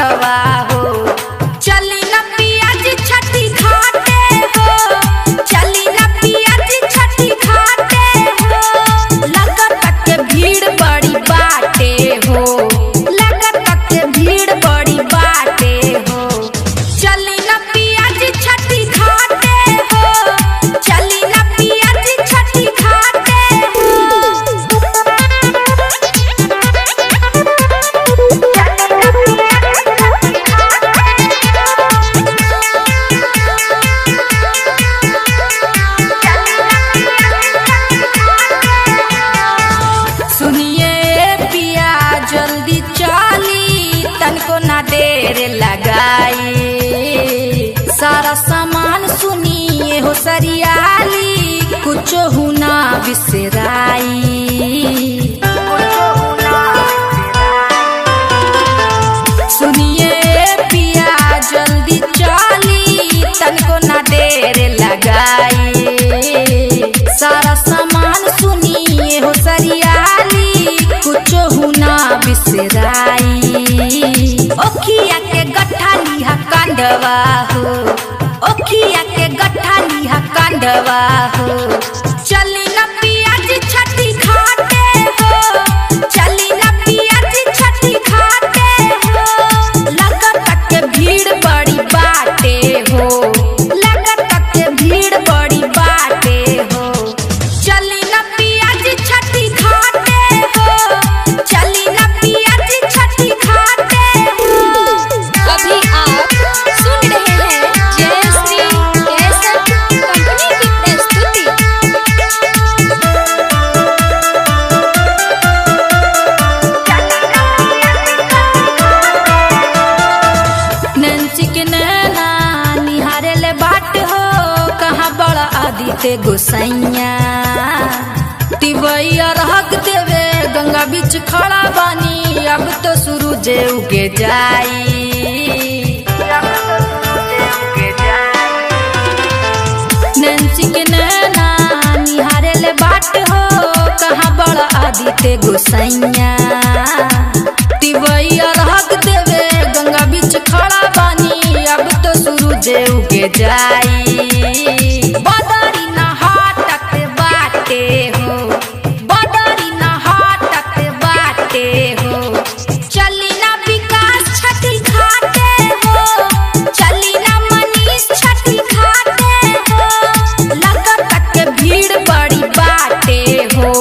कंधवा हो। चली न पियाज छठी घाटे हो, चली न पियाज छठी घाटे हो। लगत के भीड़ बड़ी बाटे हो, लगत के भीड़ बड़ी बाटे हो। चली न पियाज छठी घाटे हो, चली न पियाज छठी घाटे हो। सुनिए पिया जल्दी चली, तनको ना देर लगाई। सारा सामान सुनिए हो सरियाली, कुछ हुना बिसराई। सुनिए पिया जल्दी चली, तनको ना देर लगाई। सारा सामान सुनिए हो सरियाली, कुछ हुना बिसराई। ओखिया के गट्ठा लिहा कंधवा हो, ओखिया के गट्ठा लिहा कंधवा हो। चली न पियाज छठी घाटे हो, चली न पियाज छठी घाटे हो। लगत के भीड़ बड़ी बाटे हो, लगत के भीड़ बड़ी बाटे हो। चली न पियाज छठी घाटे हो, चली न पियाज छठी घाटे हो। अभी आप सुन रहे हैं जयश्री कैसेट कंपनी की प्रस्तुति। नैन्सी के नैना निहारे ले बाट हो, कहाँ बड़ा आदित्य गोसैया। तिवैया रहक देवे गंगा बीच खड़ा बानी, अब तो सूरज उगे जाई। नैन्सी के नैना निहारे ले बाट हो, कहाँ बड़ा आदित्य गोसैया। तिवैया रहक देवे गंगा बीच खड़ा बानी, अब तो सूरज उगे जाई। बदरी न हटत बाटे हो, बदरी न हटत बाटे हो। चली न विकास छठी घाटे हो, चली न मनीष छठी घाटे हो। लगत के भीड़ बड़ी बाटे हो।